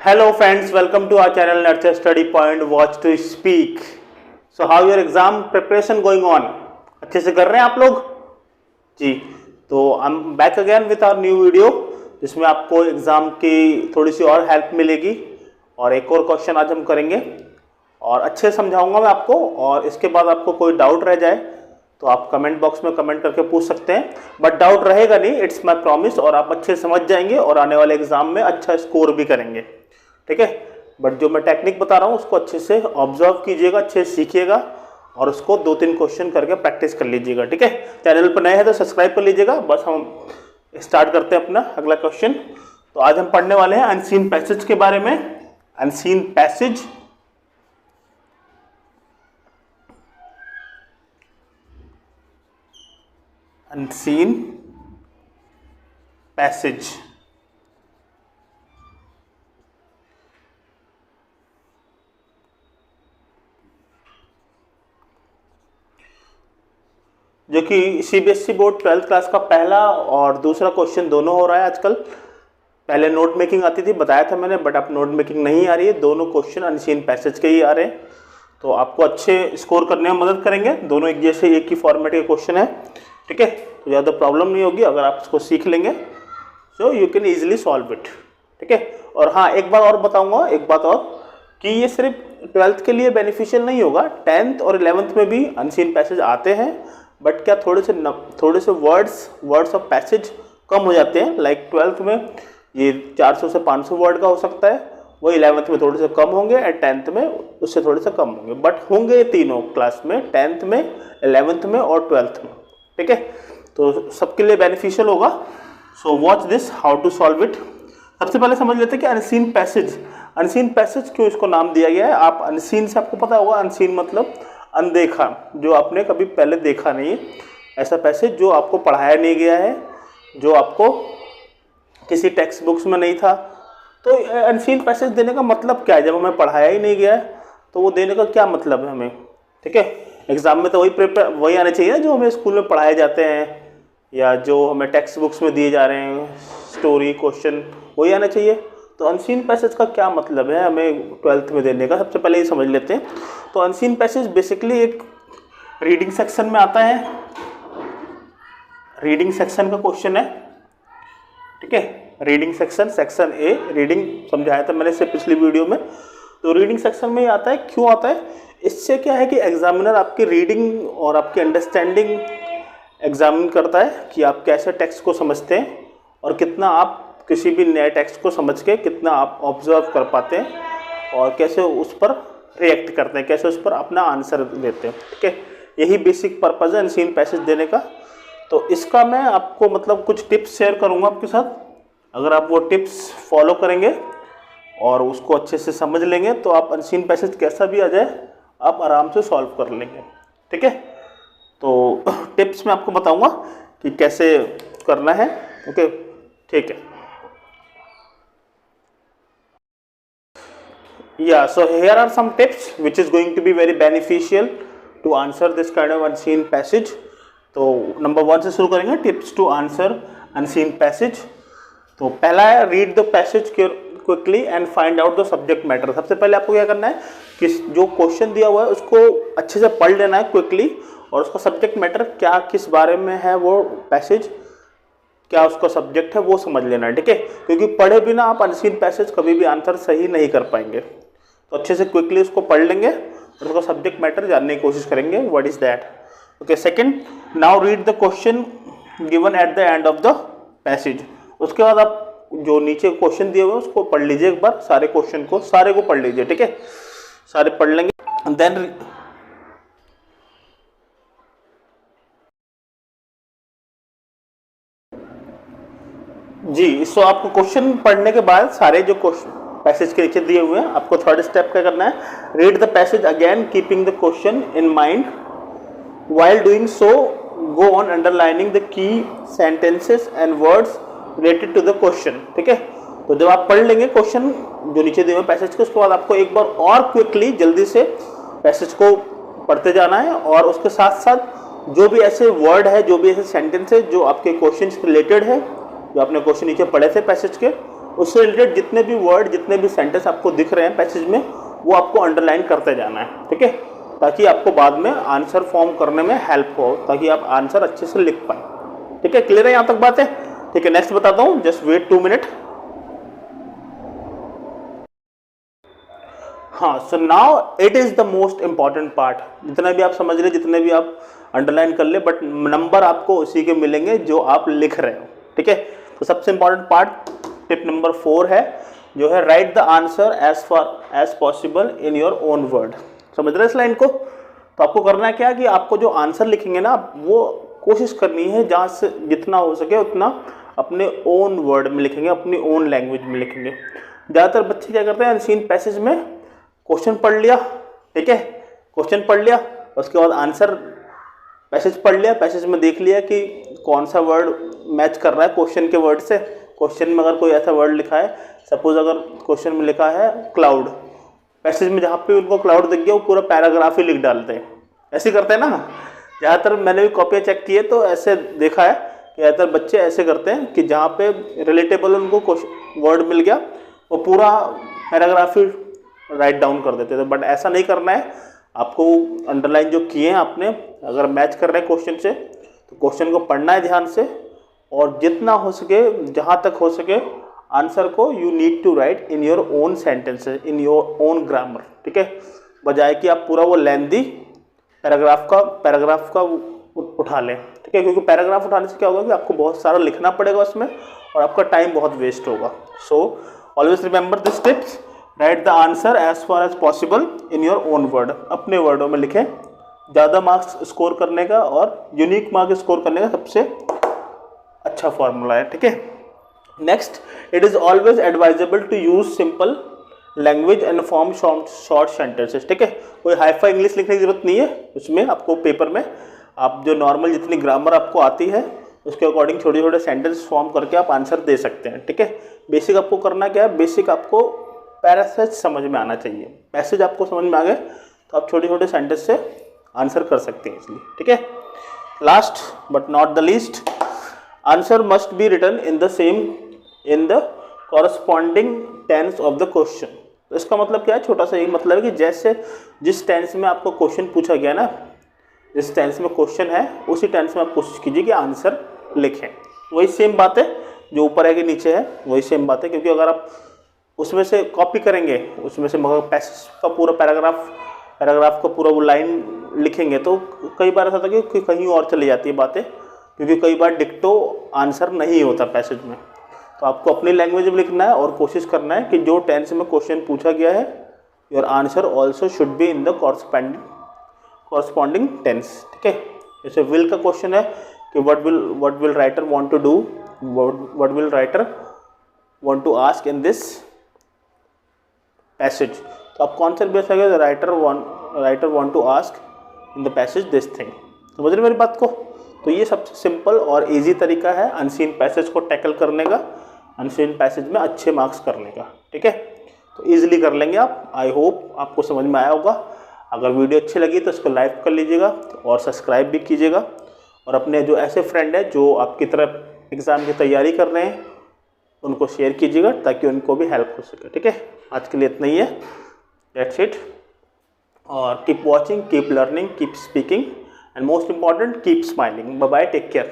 Hello friends, welcome to our channel Nurture Study Point Watch to Speak. So how your exam preparation going on? अच्छे से कर रहे हैं आप लोग जी? तो I'm back again with our new video जिसमें आपको एग्जाम की थोड़ी सी और हेल्प मिलेगी और एक और क्वेश्चन आज हम करेंगे और अच्छे से समझाऊंगा मैं आपको। और इसके बाद आपको कोई डाउट रह जाए तो आप कमेंट बॉक्स में कमेंट करके पूछ सकते हैं, बट डाउट रहेगा नहीं, इट्स माय प्रॉमिस। और आप अच्छे समझ जाएंगे और आने वाले एग्जाम में अच्छा स्कोर भी करेंगे, ठीक है। बट जो मैं टेक्निक बता रहा हूँ उसको अच्छे से ऑब्जर्व कीजिएगा, अच्छे से सीखिएगा और उसको 2-3 क्वेश्चन करके प्रैक्टिस कर लीजिएगा, ठीक है। चैनल पर नए हैं तो सब्सक्राइब कर लीजिएगा। बस हम स्टार्ट करते हैं अपना अगला क्वेश्चन। तो आज हम पढ़ने वाले हैं अनसीन पैसेज के बारे में। अनसीन पैसेज अनसीन पैसेज जो कि सीबीएसई बोर्ड 12th क्लास का पहला और दूसरा क्वेश्चन दोनों हो रहा है आजकल। पहले नोट मेकिंग आती थी, बताया था मैंने, बट अब नोट मेकिंग नहीं आ रही है। दोनों क्वेश्चन अनसीन पैसेज के ही आ रहे हैं, तो आपको अच्छे स्कोर करने में मदद करेंगे। दोनों एक जैसे एक ही फॉर्मेट के क्वेश्चन है, ठीक है। तो ज़्यादा प्रॉब्लम नहीं होगी अगर आप इसको सीख लेंगे, so you can easily solve it, ठीक है। और हाँ, एक बात और बताऊंगा, एक बात और, कि ये सिर्फ 12th के लिए बेनिफिशियल नहीं होगा, 10th और 11th में भी अनसीन पैसेज आते हैं। बट क्या थोड़े से वर्ड्स ऑफ पैसेज कम हो जाते हैं। लाइक 12th में ये 400 से 500 वर्ड का हो सकता है, वो 11th में थोड़े से कम होंगे एंड 10th में उससे थोड़े से कम होंगे। बट होंगे तीनों क्लास में, 10th में, 11th में और 12th में, ठीक है। तो सबके लिए बेनिफिशियल होगा। So watch this, how to solve it. सबसे पहले समझ लेते हैं कि अनसीन पैसेज क्यों इसको नाम दिया गया है। आप अनसीन से आपको पता होगा, अनसीन मतलब अनदेखा, जो आपने कभी पहले देखा नहीं है, ऐसा पैसेज जो आपको पढ़ाया नहीं गया है, जो आपको किसी टेक्स्ट बुक्स में नहीं था। तो अनसीन पैसेज देने का मतलब क्या है? जब हमें पढ़ाया ही नहीं गया है तो वो देने का क्या मतलब है हमें, ठीक है। एग्जाम में तो वही आने चाहिए जो हमें स्कूल में पढ़ाए जाते हैं या जो हमें टेक्स्ट बुक्स में दिए जा रहे हैं, स्टोरी क्वेश्चन, वही आना चाहिए। तो अनसीन पैसेज का क्या मतलब है हमें 12th में देने का, सबसे पहले ये समझ लेते हैं। तो अनसीन पैसेज बेसिकली एक रीडिंग सेक्शन में आता है, रीडिंग सेक्शन का क्वेश्चन है, ठीक है। रीडिंग सेक्शन ए, रीडिंग समझाया था मैंने इससे पिछली वीडियो में। तो रीडिंग सेक्शन में ही आता है। क्यों आता है? इससे क्या है कि एग्जामिनर आपकी रीडिंग और आपकी अंडरस्टैंडिंग एग्जामिन करता है कि आप कैसे टेक्स्ट को समझते हैं और कितना आप किसी भी नए टेक्स्ट को समझ के कितना आप ऑब्जर्व कर पाते हैं और कैसे उस पर रिएक्ट करते हैं, कैसे उस पर अपना आंसर देते हैं, ठीक है। यही बेसिक पर्पज़ है अनसीन पैसेज देने का। तो इसका मैं आपको मतलब कुछ टिप्स शेयर करूंगा आपके साथ। अगर आप वो टिप्स फॉलो करेंगे और उसको अच्छे से समझ लेंगे तो आप अनसीन पैसेज कैसा भी आ जाए आप आराम से सॉल्व कर लेंगे, ठीक है। तो टिप्स मैं आपको बताऊंगा कि कैसे करना है, ओके, ठीक है। Yeah, so here are some tips which is going to be very beneficial to answer this kind of unseen passage. तो नंबर 1 से शुरू करेंगे, tips to answer unseen passage. तो पहला है read the passage quickly and find out the subject matter. सबसे पहले आपको क्या करना है कि जो क्वेश्चन दिया हुआ है उसको अच्छे से पढ़ लेना है क्विकली, और उसका सब्जेक्ट मैटर क्या, किस बारे में है वो पैसेज, क्या उसका सब्जेक्ट है वो समझ लेना है, ठीक है। क्योंकि पढ़े बिना आप अनसीन पैसेज कभी भी आंसर सही नहीं कर पाएंगे। तो अच्छे से क्विकली उसको पढ़ लेंगे और उसका सब्जेक्ट मैटर जानने की कोशिश करेंगे, what is that, okay. Second, now read the question given at the end of the passage. उसके बाद आप जो नीचे क्वेश्चन दिए हुए उसको पढ़ लीजिए एक बार, सारे क्वेश्चन को, सारे को पढ़ लीजिए, ठीक है। सारे पढ़ लेंगे देन जी। सो आपको क्वेश्चन पढ़ने के बाद सारे जो क्वेश्चन पैसेज के नीचे दिए हुए हैं, आपको थर्ड स्टेप क्या करना है, read the passage again keeping the question in mind, while doing so go on underlining the key sentences and words related to the question, ठीक है। तो जब आप पढ़ लेंगे क्वेश्चन जो नीचे दिए हुए पैसेज के, उसके बाद आपको एक बार और क्विकली जल्दी से पैसेज को पढ़ते जाना है और उसके साथ साथ जो भी ऐसे वर्ड है, जो भी ऐसे सेंटेंस है जो आपके क्वेश्चन से रिलेटेड है, जो आपने क्वेश्चन नीचे पढ़े थे पैसेज के, उससे रिलेटेड जितने भी वर्ड, जितने भी सेंटेंस आपको दिख रहे हैं पैसेज में, वो आपको अंडरलाइन करते जाना है, ठीक है, ताकि आपको बाद में आंसर फॉर्म करने में हेल्प हो, ताकि आप आंसर अच्छे से लिख पाए। ठीक है, क्लियर है यहाँ तक बात है? ठीक है, नेक्स्ट बताता हूँ, जस्ट वेट 2 मिनट। हाँ, so now it is the most important part. जितना भी आप समझ रहे, जितने भी आप अंडरलाइन कर ले, बट नंबर आपको उसी के मिलेंगे जो आप लिख रहे हो। ठीक है, तो सबसे इंपॉर्टेंट पार्ट टिप नंबर 4 है, जो है write the answer as far as possible in your own word. समझ रहे इस लाइन को? तो आपको करना है क्या कि आपको जो आंसर लिखेंगे ना, वो कोशिश करनी है जहाँ से जितना हो सके उतना अपने ओन वर्ड में लिखेंगे, अपनी ओन लैंग्वेज में लिखेंगे। ज़्यादातर बच्चे क्या करते हैं, अनसीन पैसेज में क्वेश्चन पढ़ लिया, ठीक है, क्वेश्चन पढ़ लिया, उसके बाद आंसर पैसेज पढ़ लिया, पैसेज में देख लिया कि कौन सा वर्ड मैच कर रहा है क्वेश्चन के वर्ड से। क्वेश्चन में अगर कोई ऐसा वर्ड लिखा है, सपोज अगर क्वेश्चन में लिखा है क्लाउड, पैसेज में जहाँ पे उनको क्लाउड दिख गया वो पूरा पैराग्राफ ही लिख डालते हैं। ऐसे करते हैं ना, ज़्यादातर मैंने भी कॉपियाँ चेक की है तो ऐसे देखा है कि ज़्यादातर बच्चे ऐसे करते हैं कि जहाँ पे रिलेटेबल उनको वर्ड मिल गया वो पूरा पैराग्राफ ही राइट डाउन कर देते थे। बट ऐसा नहीं करना है, आपको अंडरलाइन जो किए हैं आपने, अगर मैच कर रहे हैं क्वेश्चन से तो क्वेश्चन को पढ़ना है ध्यान से, और जितना हो सके, जहाँ तक हो सके आंसर को you need to write in your own sentences, in your own grammar. ठीक है, बजाय कि आप पूरा वो लेंदी पैराग्राफ का उठा लें। ठीक है, क्योंकि पैराग्राफ उठाने से क्या होगा कि आपको बहुत सारा लिखना पड़ेगा उसमें और आपका टाइम बहुत वेस्ट होगा। So always remember this tips, write the answer as far as possible in your own word. अपने वर्डों में लिखें। ज़्यादा मार्क्स स्कोर करने का और यूनिक मार्क्स स्कोर करने का सबसे अच्छा फॉर्मूला है। ठीक है, next, it is always advisable to use simple language and form short sentences. ठीक है, कोई हाईफाई इंग्लिश लिखने की जरूरत नहीं है उसमें। आपको पेपर में आप जो नॉर्मल जितनी ग्रामर आपको आती है उसके अकॉर्डिंग छोटे छोटे सेंटेंस फॉर्म करके आप आंसर दे सकते हैं। ठीक है, बेसिक आपको करना क्या है, बेसिक आपको पैरासेज समझ में आना चाहिए। पैसेज आपको समझ में आ गए तो आप छोटे छोटे सेंटेंस से आंसर कर सकते हैं इसलिए। ठीक है, last but not the least, answer must be written in the corresponding tense of the question. तो इसका मतलब क्या है, छोटा सा यही मतलब है कि जैसे जिस टेंस में आपको क्वेश्चन पूछा गया ना, जिस टेंस में क्वेश्चन है उसी टेंस में आप कोशिश कीजिए कि आंसर लिखें। वही सेम बात है जो ऊपर है कि नीचे है, वही सेम बात है। क्योंकि अगर आप उसमें से कॉपी करेंगे, उसमें से मगर पैसेज का पूरा पैराग्राफ का पूरा वो लाइन लिखेंगे तो कई बार ऐसा होता है कि कहीं और चली जाती है बातें, क्योंकि कई बार डिक्टो आंसर नहीं होता पैसेज में। तो आपको अपनी लैंग्वेज में लिखना है और कोशिश करना है कि जो टेंस में क्वेश्चन पूछा गया है, your answer also should be in the corresponding tense. ठीक है, जैसे विल का क्वेश्चन है कि what will writer want to do, what will writer want to ask in this passage. तो आप कौन सा बेस है, writer want to ask in the passage this thing. समझ रहे मेरी बात को? तो ये सबसे सिंपल और इजी तरीका है अनसीन पैसेज को टैकल करने का, अनसीन पैसेज में अच्छे मार्क्स करने का। ठीक है, तो ईजिली कर लेंगे आप। आई होप आपको समझ में आया होगा। अगर वीडियो अच्छी लगी तो इसको लाइक कर लीजिएगा और सब्सक्राइब भी कीजिएगा, और अपने जो ऐसे फ्रेंड हैं जो आपकी तरफ एग्ज़ाम की तैयारी कर रहे हैं उनको शेयर कीजिएगा ताकि उनको भी हेल्प हो सके। ठीक है, आज के लिए इतना ही है, दैट्स इट। और keep watching, keep learning, keep speaking, and most important, keep smiling. Bye bye, take care.